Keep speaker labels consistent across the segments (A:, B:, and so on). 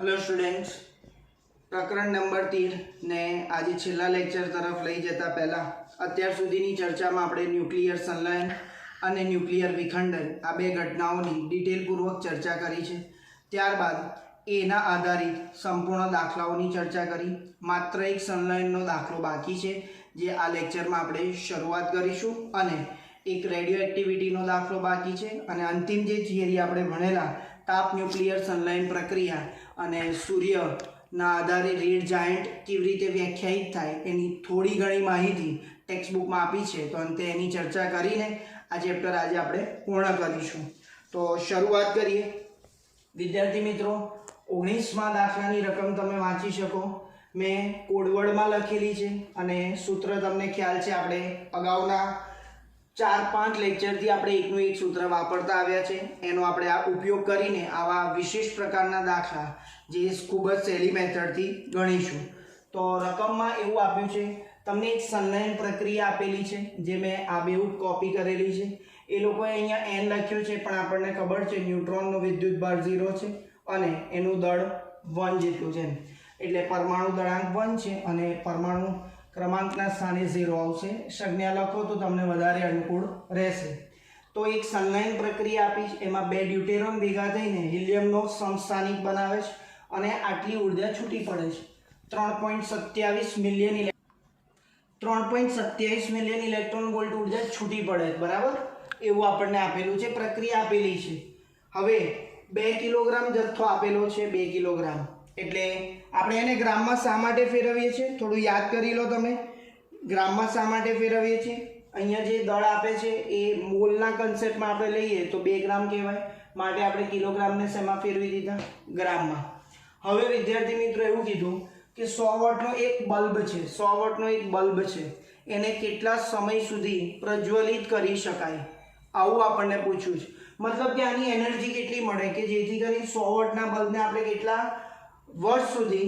A: Hello students, प्रकरण number 3 ने आज छेल्ला लेक्चर तरफ लई जता पहला अत्यार सुधीनी चर्चामां आपणे न्यूक्लियर संलयन अने न्यूक्लियर विखंडन आ बे घटनाओनी डिटेलपूर्वक चर्चा करी छे। त्यारबाद एना आधारित संपूर्ण दाखलाओनी चर्चा करी। मात्र एक संलयननो दाखलो बाकी छे जे आ लेक्चरमां आपणे शरूआत करीशुं अने एक रेडियो एक्टिविटीनो दाखलो बाकी छे अने अंतिम जे थियरी आपणे भणेला ताप न्यूक्लियर संलयन प्रक्रिया અને સૂર્યના આધારે રેડ જાયન્ટ કેવી રીતે વ્યાખ્યાયિત થાય એની થોડી ઘણી માહિતી ટેક્સ્ટ બુકમાં આપી છે, તો અંતે એની ચર્ચા કરીને આ ચેપ્ટર આજે આપણે પૂર્ણ કરીશું। તો શરૂઆત કરીએ। વિદ્યાર્થી મિત્રો, 19મા દાખલાની રકમ તમે વાંચી શકો। મેં કોડવર્ડમાં લખેલી છે અને સૂત્ર તમને ખ્યાલ છે, આપણે અગાઉના 4-5 લેક્ચરથી આપણે એકનું એક સૂત્ર વાપરતા આવ્યા છે। એનો આપણે આ ઉપયોગ કરીને આવા વિશેષ પ્રકારના દાખલા જે ખૂબ જ સહેલી મેથડથી ગણીશું। તો રકમમાં એવું આપ્યું છે, તમને એક સંલયન પ્રક્રિયા આપેલી છે જે મેં આ બેઉ કોપી કરેલી છે। એ લોકોએ અહીંયા n લખ્યું છે, પણ આપણને ખબર છે ન્યુટ્રોનનો વિદ્યુતભાર 0 છે અને એનું દળ 1 જેટલું છે, એટલે પરમાણુ દળાંક 1 છે અને પરમાણુ क्रमांकना स्थाने 0 आवशे। संज्ञा लखो तो तमने वधारे अनुकूल रहेशे। तो एक संलयन प्रक्रिया आपी छे, एमां बे ड्यूटेरियम भेगा थईने हीलियमनो समस्थानिक बनावे छे अने आटली ऊर्जा छूटी पड़े छे। 3.27 मिलियन इलेक्ट्रॉन वोल्ट ऊर्जा छूटी पड़े, बराबर? एवुं आपणने आपेलुं छे, प्रक्रिया आपेली छे। हवे 2 किलोग्राम जथ्थो आपेलो छे, 2 किलोग्राम એટલે આપણે એને ગ્રામમાં શા માટે ફેરવીએ છીએ થોડું યાદ કરી લો તમે। ગ્રામમાં શા માટે ફેરવીએ છીએ? અહીંયા જે દળ આપે છે એ મોલના કન્સેપ્ટમાં આપણે લઈએ તો 2 ગ્રામ કહેવાય, માટે આપણે કિલોગ્રામને શેમાં ફેરવી દીધા? ગ્રામમાં। હવે વિદ્યાર્થી મિત્રો એવું કીધું કે 100 વોટનો એક બલ્બ છે, 100 વોટનો એક બલ્બ છે, એને કેટલા સમય સુધી પ્રજ્વલિત કરી શકાય, આવું આપણને પૂછ્યું છે। મતલબ કે આની એનર્જી કેટલી મળે કે જેથી કરી 100 વોટના બલ્બને આપણે કેટલા वर्ष सुधी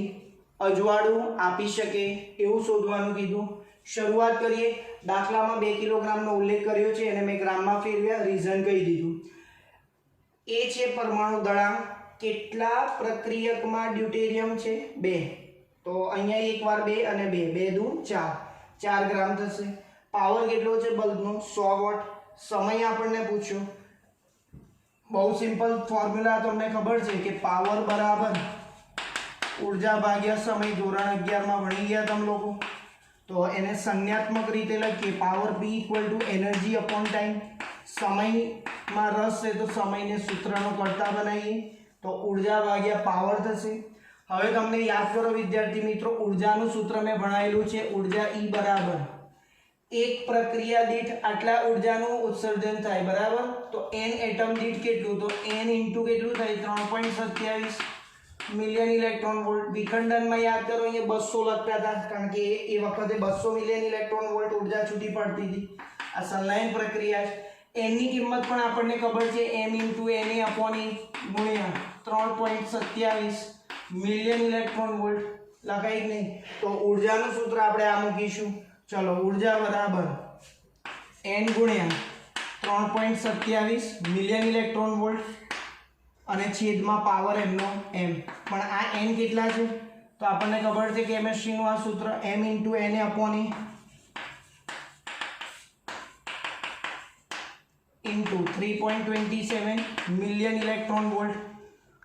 A: अजवाळुं आपी शके एवुं शोधवानुं कीधुं। शरूआत करीए। दाखलामां 2 किलोग्रामनो उल्लेख कर्यो छे अने मैं ग्राममां फेरव्या, रीजन कही दीधुं। ए छे परमाणु दळांक, केटला प्रक्रियकमां ड्यूटेरियम छे? 2। तो अहींया एक वार 2 अने 2 2 दू 4 4 ग्राम थशे। पावर केटलो छे बल्बनो? 100 वोट। समय आपणने पूछ्यो, बहु सिंपल फॉर्म्युला तमने खबर छे कि पावर बराबर ऊर्जा भाग्या समय। धोरण 11 में भणी गया तम लोग, तो एने संज्ञात्मक रीते लखीए, power P equal to energy upon time. समय में रस है तो समय ने सूत्रनो कर्ता बनाइए, तो ऊर्जा भाग्या पावर थशे। हवे तमने याद करो विद्यार्थी मित्रों, ऊर्जानुं सूत्र में भणावेलुं छे, ऊर्जा E बराबर एक प्रक्रिया दीठ आटला ऊर्जानुं उत्सर्जन थाय, बराबर? तो n एटम दीठ केटलुं? तो n इंटू केटलुं थाय? 3.27 मिलियन इलेक्ट्रॉन वोल्ट। विखंडन में याद करो, ये 200 लगता था कारण के ए वखते 200 मिलियन इलेक्ट्रॉन वोल्ट ऊर्जा छूटी पड़ती थी। आ संलयन प्रक्रिया एन की किंमत पण आपने खबर है, m into N A upon A गुणिया 3.27 मिलियन इलेक्ट्रॉन वोल्ट लखाई नहीं। तो ऊर्जा सूत्र આપણે આ મૂકીશું। चलो, ऊर्जा बराबर n गुणिया 3.27 मिलियन इलेक्ट्रॉन वोल्ट અને છેદમાં પાવર એમનો m। પણ આ n કેટલા છે? તો આપણને ખબર છે કેમિસ્ટ્રીનું આ સૂત્ર m * na / e * 3.27 million electron volt.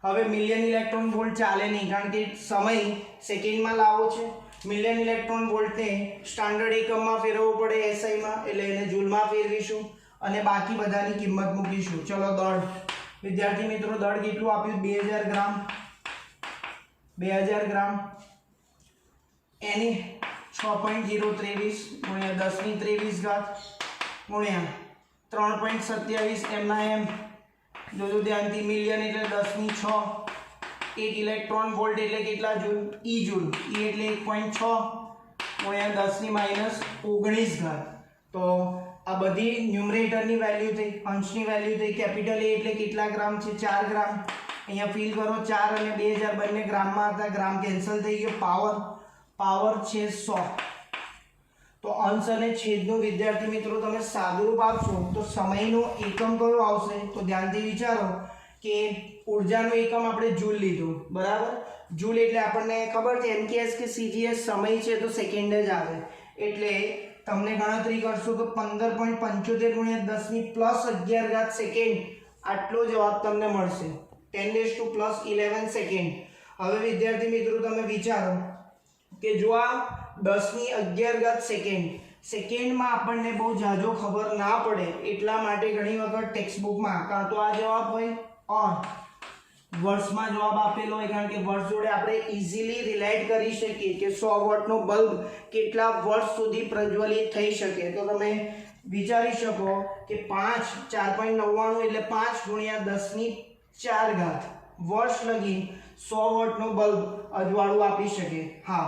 A: હવે મિલિયન ઇલેક્ટ્રોન વોલ્ટ ચાલે નહીં કારણ કે સમય સેકન્ડમાં લાવવો છે। મિલિયન ઇલેક્ટ્રોન વોલ્ટને સ્ટાન્ડર્ડ એકમમાં ફેરવવો પડે, SI માં, એટલે એને જૂલમાં ફેરવીશું અને બાકી બધાની કિંમત મૂકીશું। ચલો, દળ विद्यार्थी मित्रों, दड़ केटलुं आप्युं? 2000 ग्राम। 2000 ग्राम एनी 6.023 गुणिया 10⁻23 गुणिया 3.27 एम ना एम। जो ध्यानथी मिलियन एटले 10⁻6। 1 इलेक्ट्रॉन वोल्ट एटले केटला जूल? ई जूल। ई एटले 1.6 गुणिया 10⁻19। तो आ बधी न्यूमरेटरनी वेल्यू थी, अंशनी वेल्यू थी। कैपिटल ए एटले केटला ग्राम छे? 4 ग्राम। अहींया फील करो, 4 અને 2000 બંને ગ્રામમાં હતા, ગ્રામ કેન્સલ થઈ ગયો। પાવર છે 100। તો અંશ અને છેદનું વિદ્યાર્થી મિત્રો તમે સાદુરૂપ આપશો તો સમયનો એકમ કયો આવશે? તો ધ્યાનથી વિચારો કે ઉર્જાનો એકમ આપણે જૂલ લીધું, બરાબર. જૂલ એટલે આપણને ખબર છે એમકેએસ કે સીજીએસ સમય છે તો સેકન્ડ જ આવે, એટલે તમને ગણતરી કરશો તો 15.75 ગુણ્યા 10⁻11 સેકન્ડ આટલો જવાબ તમને મળશે, 10⁻+11 સેકન્ડ. હવે વિદ્યાર્થી મિત્રો તમે વિચારો કે જો આ 10⁻11 સેકન્ડમાં આપણને બહુ જાજો ખબર ના પડે એટલા માટે ઘણી વખત ટેક્સ્ટબુકમાં કાં તો આ જવાબ હોય ઓર વર્ષમાં જવાબ આપેલો હોય, કારણ કે વર્ષ જોડે આપણે ઇઝીલી રિલેટ કરી શકીએ કે 100 વોટનો બલ્બ કેટલા વર્ષ સુધી પ્રજ્વલિત થઈ શકે. તો તમે વિચારી શકો કે 4.99 એટલે 5 ગુણ્યા 10⁴ વર્ષ લગી 100 વોટનો બલ્બ અજવાળું આપી શકે. હા,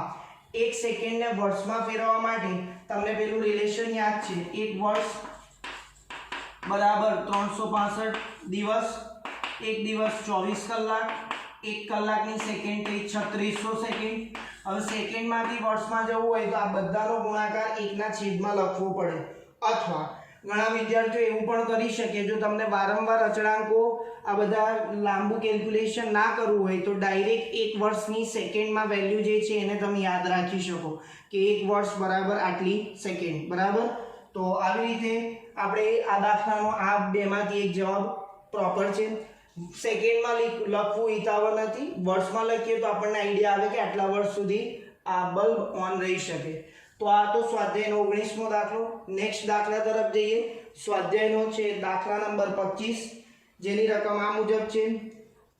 A: 1 સેકન્ડને વર્ષમાં ફેરવવા માટે તમને પેલું રિલેશન યાદ છે, 1 વર્ષ બરાબર 365 દિવસ, 1 દિવસ 24 કલાક, 1 કલાકની સેકન્ડ થઈ 3600 સેકન્ડ. હવે સેકન્ડમાંથી વર્ષમાં જવું હોય તો આ બધાનો ગુણાકાર 1/છેદમાં લખવો પડે, અથવા ઘણા વિદ્યાર્થીઓ એવું પણ કરી શકે, જો તમને વારંવાર અચળાંકો આ બધા લાંબુ કેલ્ક્યુલેશન ના કરવું હોય તો ડાયરેક્ટ 1 વર્ષની સેકન્ડમાં વેલ્યુ જે છે એને તમે યાદ રાખી શકો કે 1 વર્ષ બરાબર આટલી સેકન્ડ, બરાબર. તો આવી રીતે આપણે આ દાખલાનો આ બેમાંથી એક જવાબ પ્રોપર છે. સેકન્ડમાં લખવું હિતાવહ નથી, વર્ષમાં લખીએ તો આપણને આઈડિયા આવે કે આટલા વર્ષ સુધી આ બલ્બ ઓન રહી શકે. તો આ તો સ્વાધ્યાયનો 19મો દાખલો. નેક્સ્ટ દાખલા તરફ જઈએ. સ્વાધ્યાયનો છે દાખલા નંબર 25, જેની રકમ આ મુજબ છે.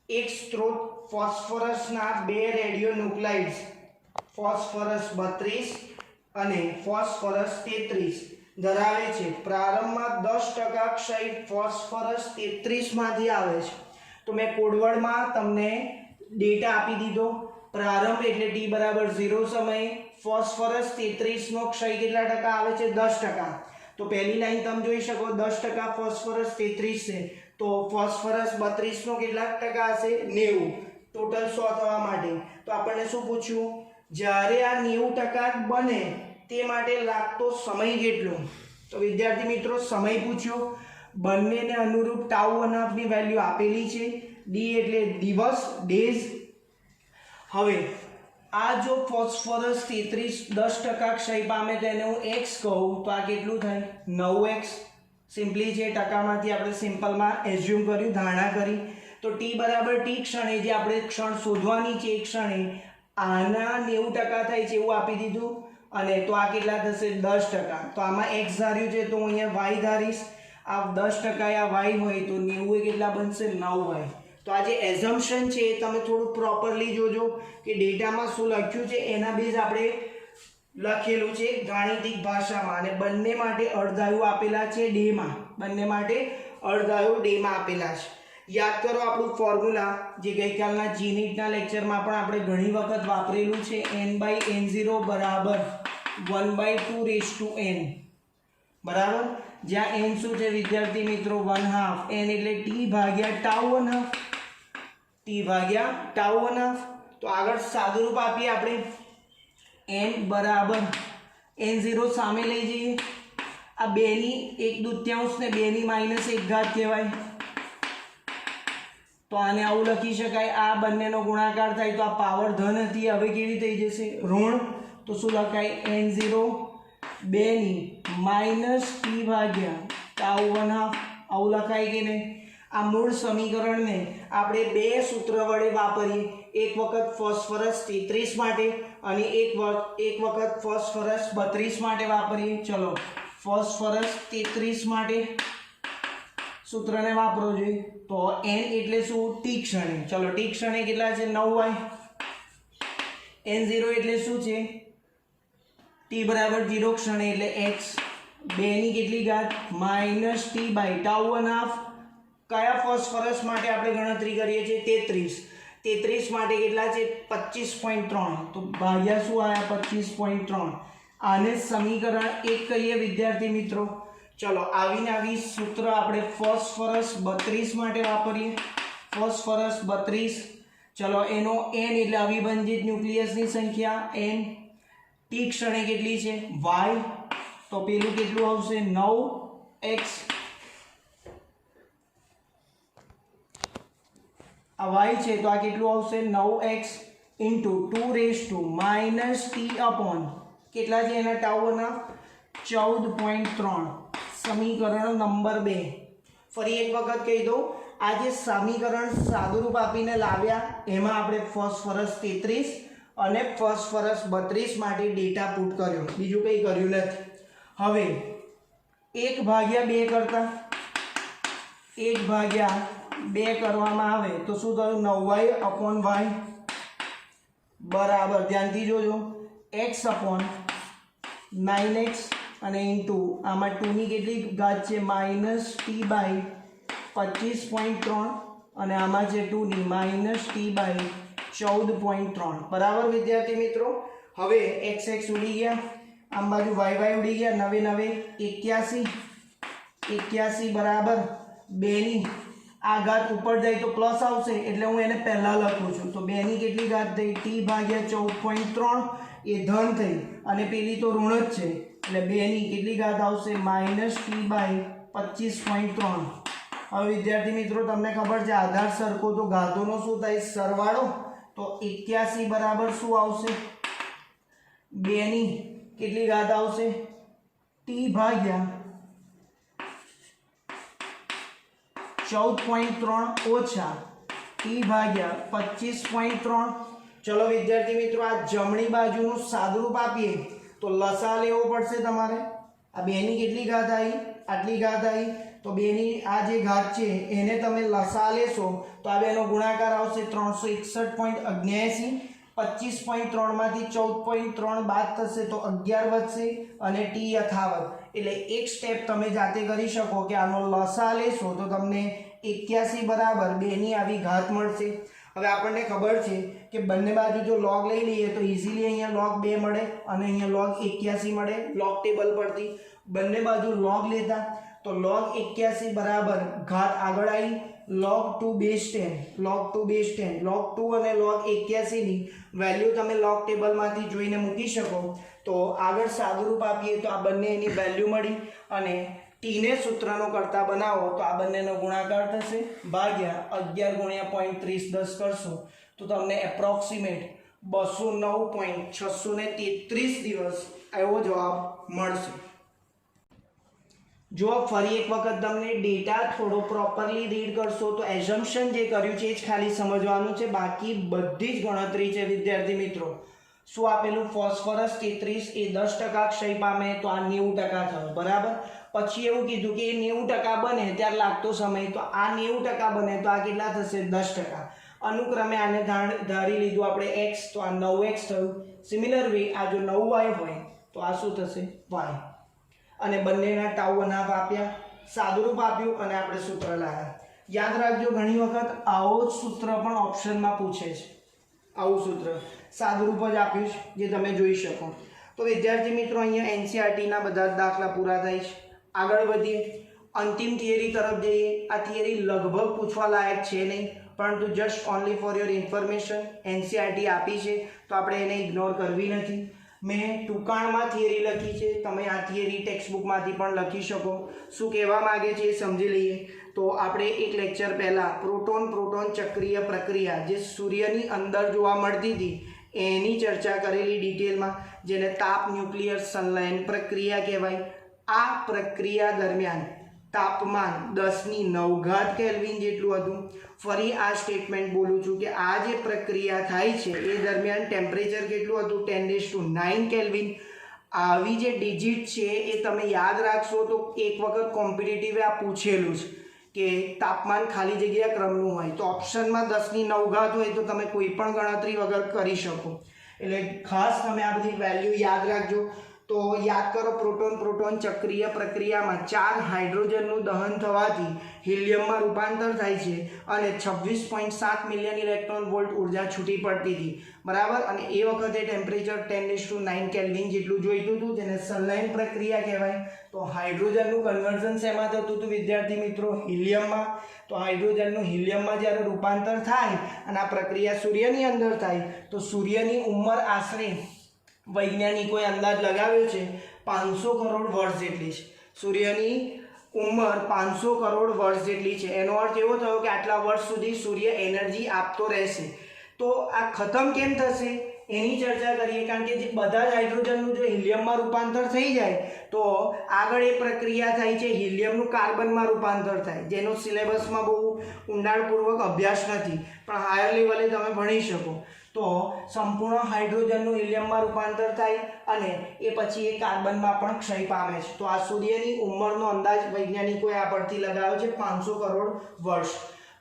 A: એક સ્ત્રોત ફોસ્ફરસના 2 રેડિયો ન્યુક્લાઇડ્સ ફોસ્ફરસ 32 અને ફોસ્ફરસ 33 ધરાવે છે. પ્રારંભમાં 10% ક્ષય ફોસ્ફરસ 33 માંથી આવે છે. તો મેં કોડવર્ડમાં તમને ડેટા આપી દીધો. પ્રારંભ એટલે t બરાબર 0 સમયે ફોસ્ફરસ 33 નો ક્ષય કેટલા ટકા આવે છે? 10%. તો પહેલી લાઈન તમે જોઈ શકો 10% ફોસ્ફરસ 33 છે, તો ફોસ્ફરસ 32 નો કેટલા ટકા હશે? 90. ટોટલ 100 થવા માટે તો આપણને શું પૂછ્યું? જ્યારે આ 90% બને તે માટે લાગતો સમય કેટલો? તો વિદ્યાર્થી મિત્રો સમય પૂછ્યો. બંનેને અનુરૂપ ટાઉ ની વેલ્યુ આપેલી છે. ડી એટલે દિવસ, ડેઝ. હવે આ જો ફોસ્ફરસ 33 10% ક્ષય પામે તેને હું x કહું તો આ કેટલું થાય? 9x. સિમ્પલી છે, ટકામાંથી આપણે સિમ્પલમાં એઝ્યુમ કર્યું, ધારણા કરી. તો t બરાબર t ક્ષણે જે આપણે ક્ષણ શોધવાની છે એ ક્ષણે આના 90% થાય છે એવું આપી દીધું, અને તો આ કેટલા થશે? 10%. તો આમાં x ધાર્યું છે તો હું અહીંયા y ધારીશ. આ 10% આ y હોય તો 90 એ કેટલા બનશે? 9y. તો આ જે એઝમ્પશન છે એ તમે થોડું પ્રોપરલી જોજો કે ડેટામાં શું લખ્યું છે એના બેઝ આપણે લખેલું છે ગાણિતિક ભાષામાં, અને બંને માટે અર્ધાયુ આપેલા છે ડેમાં. બંને માટે અર્ધાયુ ડેમાં આપેલા છે. યાદ કરો આપણું ફોર્મ્યુલા જે ગઈકાલના જીનીટના લેક્ચરમાં પણ આપણે ઘણી વખત વાપરેલું છે, n/n0 બરાબર 1/2n, બરાબર. જ્યાં n શું છે વિદ્યાર્થી મિત્રો? 1/2. n એટલે t ભાગ્યા ટાઉ 1/2, t ભાગ્યા ટાઉ 1/2. તો આગળ સાદુરૂપ આપીએ આપણે, n બરાબર n0 સામે લઈ જઈએ. આ 2/1/2 ને 2⁻1 કહેવાય. તો આને આવું લખી શકાય. આ બંનેનો ગુણાકાર થાય તો આ પાવર ધન હતી, હવે કેવી થઈ જશે? ઋણ. તો શું લખાય? n0 2t ભાગ્યા ટાઉ 1/2. આવું લખાય કે નહીં? આ મૂળ સમીકરણને આપણે બે સૂત્ર વડે વાપરીએ. એક વખત ફોસ્ફરસ 33 માટે અને એક વખત ફોસ્ફરસ 32 માટે વાપરીએ. ચલો, ફોસ્ફરસ 33 માટે સૂત્રને વાપરો જોઈએ. તો n એટલે શું? t ક્ષણે. ચલો, t ક્ષણે કેટલા છે? 9y. n0 એટલે શું છે? t બરાબર 0 ક્ષણે એટલે x. 2 ની કેટલી ઘાત? -t by tau 1/2. કયા ફોસ્ફરસ માટે આપણે ગણતરી કરીએ છીએ? 33. 33 માટે કેટલા છે? 25.3. તો ભાગ્યા શું આવ્યા? 25.3. આને સમીકરણ 1 કહીએ વિદ્યાર્થી મિત્રો. ચલો, આવી સૂત્ર આપણે ફોસ્ફરસ 32 માટે વાપરીએ. ફોસ્ફરસ 32. ચલો, એનો n એટલે અવિભાજિત ન્યુક્લિયસની સંખ્યા n. t ક્ષણે કેટલી છે? y. તો પેલું કેટલું આવશે? 9x. આ વાય છે તો આ કેટલું આવશે 9x ઇન્ટુ 2 ટી અપોન કેટલા છે એના ટાઉના 14.3 સમીકરણ નંબર 2. ફરી એક વખત કહી દઉં, આ જે સમીકરણ સાદુરૂપ આપીને લાવ્યા એમાં આપણે ફોસ્ફરસ 33 અને ફોસ્ફરસ 32 માટે ડેટા પુટ કર્યો, બીજું કંઈ કર્યું નથી. હવે 1/2 કરતા 1/2 કરવામાં આવે તો શું થયું 9y/y બરાબર, ધ્યાનથી જોજો, x upon 9x અને ઇન્ટુ આમાં 2 ની કેટલી ઘાત છે -t/25.3 અને આમાં છે 2 ની -t/14.3 બરાબર વિદ્યાર્થી મિત્રો. હવે x ઉડી ગયા, આમ બાજુ y ઉડી ગયા, 9 81 બરાબર 2 ની આ ઘાત ઉપર જાય તો પ્લસ આવશે એટલે હું એને પહેલા લખું છું. તો 2 ની કેટલી ઘાત થઈ t/14.3 એ ધન થઈ અને પેલી તો ઋણ જ છે એટલે 2 ની કેટલી ઘાત આવશે -t/25.3. હવે વિદ્યાર્થી મિત્રો તમને ખબર છે આધાર સરખો તો ઘાતોનો શું થાય સરવાળો, તો 81 બરાબર શું આવશે 2 ની કેટલી ઘાત આવશે t/14.3 ઓછા t/25.3. ચલો વિદ્યાર્થી મિત્રો આ જમણી બાજુનું સાદુરૂપ આપીએ તો લસા લેવો પડશે તમારે. આ 2 ની કેટલી ઘાત આવી, આટલી ઘાત આવી, તો 2 ની આ જે ઘાત છે એને તમે લસા લેશો તો આ બેનો ગુણાકાર આવશે 361.79. 25.3 માંથી 14.3 બાદ થશે તો 11 વધશે અને ટી યથાવત. એટલે એક સ્ટેપ તમે જાતે કરી શકો કે આનો લસા લેશો તો તમને 81 બરાબર 2 ની આવી ઘાત મળશે. હવે આપણને ખબર છે કે બંને બાજુ જો log લઈ લઈએ તો ઇઝીલી અહીંયા log 2 મળે અને અહીંયા log 81 મળે log ટેબલ પરથી. બંને બાજુ log લેતા તો log 81 બરાબર ઘાત આગળ આવી log 2 બેઝ 10 log 2 અને log 81 ની વેલ્યુ તમે log ટેબલમાંથી જોઈને મૂકી શકો. તો આગળ સાદુરૂપ આપીએ તો આ બંને એની વેલ્યુ મળી અને ટી ને સૂત્રનો કરતા બનાવો તો આ બંનેનો ગુણાકાર થશે ભાગ્યા 11 × 0.30 કરશો તો તમને એપ્રોક્સિમેટ 209.633 દિવસ એવો જવાબ મળશે. જો ફરી એક વખત તમને ડેટા થોડો પ્રોપરલી રીડ કરશો તો એઝમ્પશન જે કર્યું છે એ જ ખાલી સમજવાનું છે, બાકી બધી જ ગણતરી છે વિદ્યાર્થી મિત્રો. શું આપેલું ફોસ્ફરસ 33 એ 10% ક્ષય પામે તો આ 90% થયો બરાબર. પછી એવું કીધું કે એ 90% બને ત્યારે લાગતો સમય, તો આ 90% બને તો આ કેટલા થશે 10%. અનુક્રમે આને ધારી લીધું આપણે x તો આ 9x થયું. સિમિલર વે આ જો 9y હોય તો આ શું થશે y. અને બંનેના ટાઉ અનાપ આપ્યા, સાદુરૂપ આપ્યું અને આપણે સૂત્ર લાવ્યા. યાદ રાખજો ઘણી વખત આવો જ સૂત્ર પણ ઓપ્શનમાં પૂછે છે. આવું સૂત્ર સાદુરૂપ જ આપ્યું છે જે તમે જોઈ શકો. તો વિદ્યાર્થી મિત્રો અહીંયા એનસીઆરટીના બધા જ દાખલા પૂરા થાય છે. આગળ વધીએ, અંતિમ થિયરી તરફ જઈએ. આ થિયરી લગભગ પૂછવા લાયક છે નહીં, પરંતુ just only for your information NCERT આપી છે તો આપણે એને ઇગ્નોર કરવી નથી. મેં ટૂંકાણમાં થિયરી લખી છે, તમે આ થિયરી ટેક્સ્ટબુકમાંથી પણ લખી શકો. શું કહેવા માગે છે એ સમજી લઈએ. તો આપણે એક લેક્ચર પહેલાં પ્રોટોન ચક્રીય પ્રક્રિયા જે સૂર્યની અંદર જોવા મળતી હતી એની ચર્ચા કરેલી ડિટેલમાં, જેને તાપ ન્યુક્લિયર સંલયન પ્રક્રિયા કહેવાય. આ પ્રક્રિયા દરમિયાન તાપમાન 10⁹ કેલ્વિન જેટલું હતું. ફરી આ સ્ટેટમેન્ટ બોલું છું કે આ જે પ્રક્રિયા થાય છે એ દરમિયાન ટેમ્પરેચર કેટલું હતું 10⁹ કેલ્વિન. આવી જે ડિજિટ છે એ તમે યાદ રાખશો તો એક વખત કોમ્પિટિટિવે આ પૂછેલું છે કે તાપમાન ખાલી જગ્યા ક્રમનું હોય તો ઓપ્શનમાં 10⁹ હોય તો તમે કોઈ પણ ગણતરી વગર કરી શકો. એટલે ખાસ તમે આ બધી વેલ્યુ યાદ રાખજો. તો યાદ કરો, પ્રોટોન ચક્રીય પ્રક્રિયામાં 4 હાઇડ્રોજનનું દહન થવાથી હિલિયમમાં રૂપાંતર થાય છે અને 26.7 મિલિયન ઇલેક્ટ્રોન વોલ્ટ ઉર્જા છૂટી પડતી હતી બરાબર. અને એ વખતે ટેમ્પરેચર 10⁹ કેલ્વિન જેટલું જોઈતું હતું, જેને સંલયન પ્રક્રિયા કહેવાય. તો હાઇડ્રોજનનું કન્વર્ઝન શેમાં થતું હતું વિદ્યાર્થી મિત્રો? હિલિયમમાં. તો હાઇડ્રોજનનું હિલિયમમાં જ્યારે રૂપાંતર થાય અને આ પ્રક્રિયા સૂર્યની અંદર થાય તો સૂર્યની ઉંમર આશરે વૈજ્ઞાનિકોએ અંદાજ લગાવ્યો છે 500 કરોડ વર્ષ જેટલી છે. સૂર્યની ઉંમર 500 કરોડ વર્ષ જેટલી છે. એનો અર્થ એવો થયો કે આટલા વર્ષ સુધી સૂર્ય એનર્જી આપતો રહેશે. તો આ ખતમ કેમ થશે એની ચર્ચા કરીએ. કારણ કે જે બધા જ હાઇડ્રોજનનું જો હિલિયમમાં રૂપાંતર થઈ જાય તો આગળ એ પ્રક્રિયા થાય છે હિલિયમનું કાર્બનમાં રૂપાંતર થાય, જેનો સિલેબસમાં બહુ ઊંડાણપૂર્વક અભ્યાસ નથી, પણ હાયર લેવલે તમે ભણી શકો. તો સંપૂર્ણ હાઇડ્રોજનનું હિલિયમમાં રૂપાંતર થાય અને એ પછી એ કાર્બનમાં પણ ક્ષય પામે છે. તો આ સૂર્યની ઉંમરનો અંદાજ વૈજ્ઞાનિકોએ આ પરથી લગાવ્યો છે 500 કરોડ વર્ષ.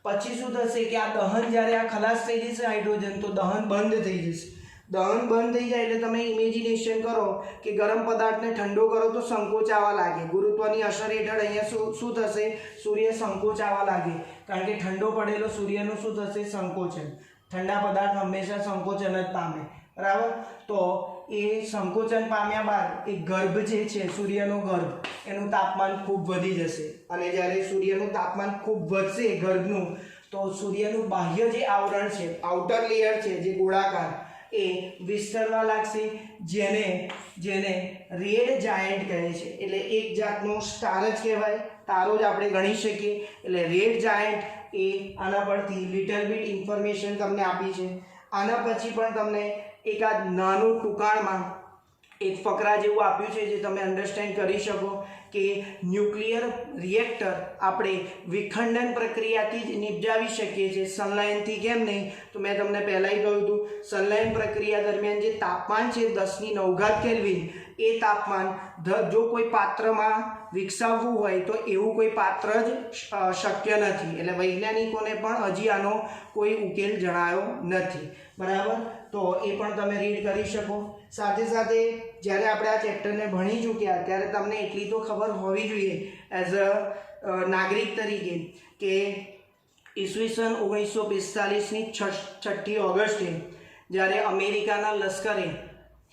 A: પછી શું થશે કે આ દહન જ્યારે આ ખલાસ થઈ જશે હાઇડ્રોજન, તો દહન બંધ થઈ જશે. દહન બંધ થઈ જાય એટલે તમે ઇમેજિનેશન કરો કે ગરમ પદાર્થને ઠંડો કરો તો સંકોચાવા લાગે. ગુરુત્વની અસર હેઠળ અહીંયા શું થશે, સૂર્ય સંકોચાવા લાગે, કારણ કે ઠંડો પડેલો સૂર્યનું શું થશે, સંકોચન. ઠંડા પદાર્થ હંમેશા સંકોચન જ પામે, બરાબર. તો એ સંકોચન પામ્યા બાદ એ ગર્ભ જે છે સૂર્યનો ગર્ભ, એનું તાપમાન ખૂબ વધી જશે. અને જ્યારે સૂર્યનું તાપમાન ખૂબ વધશે ગર્ભનું, તો સૂર્યનું બાહ્ય જે આવરણ છે, આઉટર લેયર છે જે ગોળાકાર, એ વિસ્તરવા લાગશે, જેને રેડ જાયન્ટ કહે છે. એટલે એક જાતનો સ્ટાર જ કહેવાય, તારો જ આપણે ગણી શકીએ. એટલે રેડ જાયન્ટ એ આના પરથી લિટલ બીટ ઇન્ફોર્મેશન તમને આપી છે. આના પછી પણ તમને એકાદ નાનું ટૂંકાણમાં એક ફકરા જેવું આપ્યું છે જે તમે અન્ડરસ્ટેન્ડ કરી શકો કે ન્યુક્લિયર રિએક્ટર આપણે વિખંડન પ્રક્રિયાથી જ નિપજાવી શકીએ છીએ, સંલયનથી કેમ નહીં. તો મેં તમને પહેલાં કહ્યું હતું, સંલયન પ્રક્રિયા દરમિયાન જે તાપમાન છે 10⁹ કેલ્વિન, એ તાપમાન જો કોઈ પાત્રમાં વિકસાવવું હોય તો એવું કોઈ પાત્ર જ શક્ય નથી. એટલે વૈજ્ઞાનિકોને પણ હજી આનો કોઈ ઉકેલ જણાયો નથી, બરાબર. તો એ પણ તમે રીડ કરી શકો. સાથે સાથે જ્યારે આપણે આ ચેપ્ટરને ભણી ચૂક્યા ત્યારે તમને એટલી તો ખબર હોવી જોઈએ એઝ અ નાગરિક તરીકે કે ઈસવીસન 1945ની 6ઠ્ઠી ઓગસ્ટે જ્યારે અમેરિકાના લશ્કરે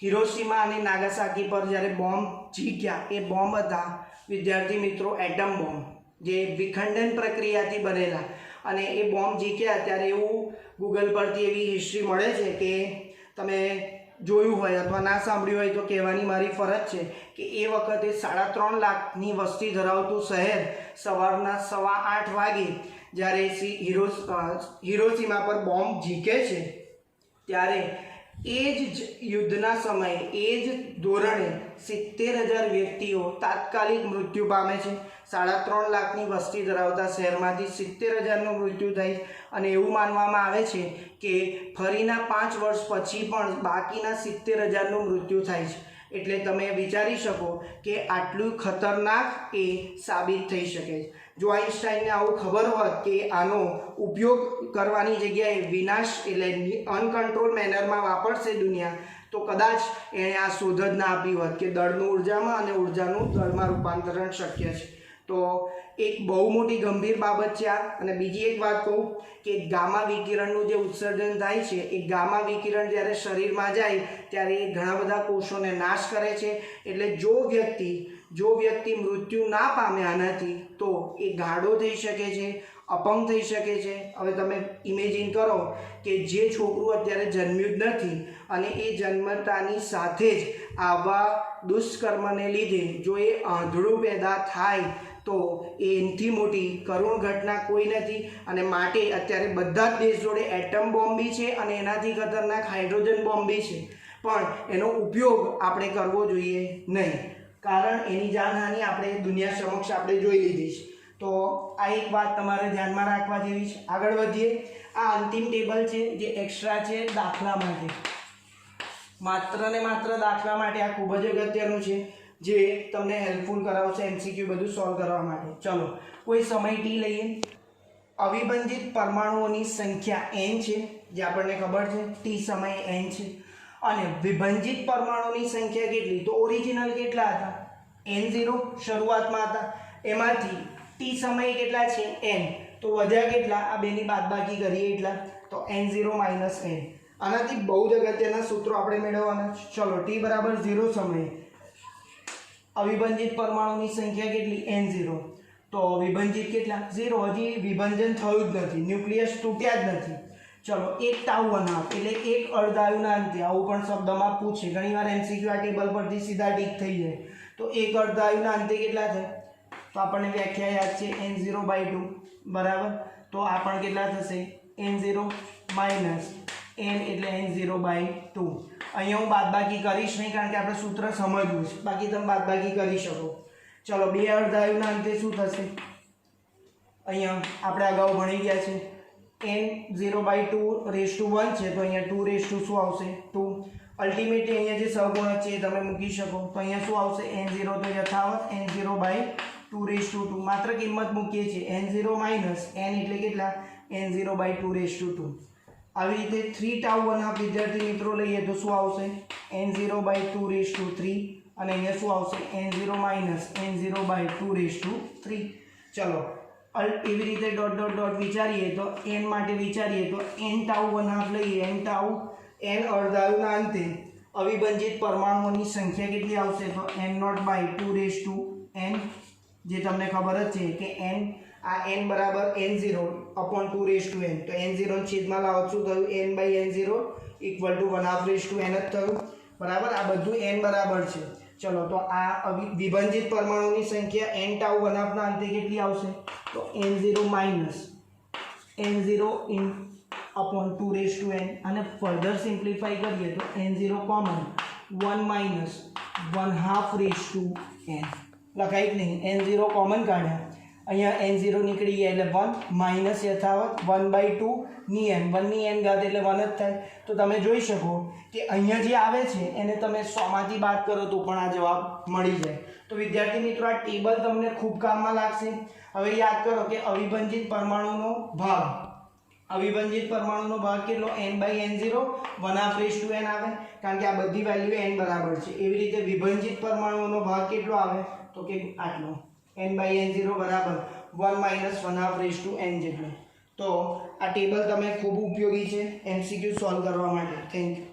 A: હિરોશીમા અને નાગાસાકી પર જ્યારે બોમ્બ ઝીક્યા, એ બોમ્બ હતા વિદ્યાર્થી મિત્રો એટમ બોમ્બ, જે વિખંડન પ્રક્રિયાથી બનેલા. અને એ બોમ્બ ઝીક્યા ત્યારે એવું ગૂગલ પરથી એવી હિસ્ટ્રી મળે છે કે તમે જોયું હોય અથવા ના સાંભળ્યું હોય તો કહેવાની મારી ફરજ છે કે એ વખતે 3.5 લાખની વસ્તી ધરાવતું શહેર સવારના 8:15 વાગે જ્યારે હિરોશીમા પર બોમ્બ ઝીકે છે ત્યારે એ જ યુદ્ધના સમયે એ જ ધોરણે 70,000 વ્યક્તિઓ તાત્કાલિક મૃત્યુ પામે છે. 3.5 લાખની વસ્તી ધરાવતા શહેરમાંથી 70,000નું મૃત્યુ થાય. અને એવું માનવામાં આવે છે કે ફરીના 5 વર્ષ પછી પણ બાકીના 70,000નું મૃત્યુ થાય છે. એટલે તમે વિચારી શકો કે આટલું ખતરનાક એ સાબિત થઈ શકે છે. જો આઈન્સ્ટાઈને આવું ખબર હોત કે આનો ઉપયોગ કરવાની જગ્યાએ વિનાશ એટલે અનકન્ટ્રોલ મેનરમાં વાપરશે દુનિયા, તો કદાચ એણે આ શોધ જ ના આપી હોત કે દળનું ઉર્જામાં અને ઉર્જાનું દળમાં રૂપાંતરણ શક્ય છે. તો એક બહુ મોટી ગંભીર બાબત છે આ. અને બીજી એક વાત કહું કે ગામા વિકિરણનું જે ઉત્સર્જન થાય છે, એ ગામા વિકિરણ જ્યારે શરીરમાં જાય ત્યારે એ ઘણા બધા કોષોને નાશ કરે છે. એટલે જો વ્યક્તિ મૃત્યુ ના પામે આનાથી, તો એ ગાંડો થઈ શકે છે, અપંગ થઈ શકે છે. હવે તમે ઇમેજિન કરો કે જે છોકરું અત્યારે જન્મ્યું જ નથી અને એ જન્મતાની સાથે જ આવા દુષ્કર્મને લીધે જો એ આંધળું પેદા થાય તો એનાથી મોટી કરુણ ઘટના કોઈ નથી. અને માટે અત્યારે બધા જ દેશ જોડે એટમ બોમ્બ બી છે અને એનાથી ખતરનાક હાઇડ્રોજન બોમ્બ બી છે, પણ એનો ઉપયોગ આપણે કરવો જોઈએ નહીં, કારણ એની જાનહાનિ આપણે દુનિયા સમક્ષ આપણે જોઈ લીધી છે. તો આ એક વાત તમારે ધ્યાનમાં રાખવા જેવી છે. આગળ વધીએ. આ અંતિમ ટેબલ છે જે એક્સ્ટ્રા છે દાખલા માટે, માત્ર ને માત્ર દાખલા માટે. આ ખૂબ જ અગત્યનું છે જે તમને હેલ્પફુલ કરાવશે MCQ બધું સોલ્વ કરવા માટે. ચલો કોઈ સમય T લઈએ. અવિભાજિત પરમાણુઓની સંખ્યા n છે જે આપણને ખબર છે, T સમયે n છે. અને વિભાજિત પરમાણુઓની સંખ્યા કેટલી, તો ઓરિજિનલ કેટલા હતા, n0 શરૂઆતમાં હતા, એમાંથી T સમયે કેટલા છે n, તો વધ્યા કેટલા, આ બેની બાદબાકી કરીએ એટલા, તો n0 - n. આનાથી બહુ જ અગત્યના સૂત્રો આપણે મેળવવાના. ચલો T બરાબર 0 સમયે અવિભાજિત પરમાણુની સંખ્યા કેટલી, n0, તો વિભાજિત કેટલા 0, હજી વિભાજન થયું જ નથી, ન્યુક્લિયસ તૂટ્યા જ નથી. ચલો 1 tau અનાપ એટલે 1 અર્ધાયુના અંતે, આવું પણ શબ્દમાં પૂછે ઘણીવાર MCQ આ ટેબલ પરથી સીધા ટીક થઈ જાય. તો 1 અર્ધાયુના અંતે કેટલા થાય, તો તો આપણને વ્યાખ્યા યાદ છે n0/2 બરાબર. તો આ પણ કેટલા થશે n0 માઇનસ n એટલે n0/2. અહીંયા હું બાદબાકી કરીશ નહીં કારણ કે આપણે સૂત્ર સમજવું છે, બાકી તમે બાદબાકી કરી શકો. ચલો બે અર્ધાયુના અંતે શું થશે? અહીંયા આપણે અગાઉ ભણી ગયા છે n0/2 રેઝ ટુ 1 છે તો અહીંયા 2 રેઝ ટુ શું આવશે 2. અલ્ટિમેટલી અહીંયા જે સહગુણક છે એ તમે મૂકી શકો તો અહીંયા શું આવશે n0 તો યથાવત n0/2 રેઝ ટુ 2. માત્ર કિંમત મૂકીએ છીએ n0 માઇનસ n એટલે કેટલા n0/2 રેઝ ટુ 2. આવી રીતે 3 ટાઉ 1 વિદ્યાર્થી મિત્રો લઈએ તો શું આવશે n0/2 રેઝ ટુ 3 અને અહીંયા શું આવશે n0 minus n0/2 raise two 3. ચલો એવી રીતે ડોટ ડોટ ડોટ વિચારીએ તો n માટે વિચારીએ તો n ટાઉ 1 લઈએ n ટાઉ n અર્ધાયુના અંતે અવિભાજિત પરમાણુઓની સંખ્યા કેટલી આવશે તો n0/2 રેઝ ટુ n, જે તમને ખબર જ છે કે n આ n બરાબર n0/2 રેઝ ટુ n. તો n0 છેદમાં લાવો શું થયું n/n0 equal to 1/2 raise to n જ થયું બરાબર. આ બધું n બરાબર છે. ચલો તો આ વિભાજિત પરમાણુની સંખ્યા n ટાઉ 1 ના અંતે કેટલી આવશે તો n0 minus n0/2 raise to n. અને ફર્ધર સિમ્પ્લિફાઈ કરીએ તો n0 common 1 minus 1/2 raise to n લખાય કે નહીં. n0 કોમન કાઢ્યા, અહીંયા n0 નીકળી ગયા એટલે 1 માઇનસ યથાવત 1/2 ની n, 1 ની n ઘાત એટલે 1 જ થાય. તો તમે જોઈ શકો કે અહીંયા જે આવે છે એને તમે 100 માંથી બાદ કરો તો પણ આ જવાબ મળી જાય. તો વિદ્યાર્થી મિત્રો આ ટેબલ તમને ખૂબ કામમાં લાગશે. હવે યાદ કરો કે અવિભાજિત પરમાણુનો ભાગ, અવિભાજિત પરમાણુનો ભાગ કેટલો n/n0 1/2 રેઝ ટુ n આવે કારણ કે આ બધી વેલ્યુ n બરાબર છે. એવી રીતે વિભાજિત પરમાણુનો ભાગ કેટલો આવે તો કે આટલો n/n0 બરાબર 1 માઇનસ 1/2 રેઝ ટુ n જેટલો. તો આ ટેબલ તમે ખૂબ ઉપયોગી છે MCQ સોલ્વ કરવા માટે. Thank you.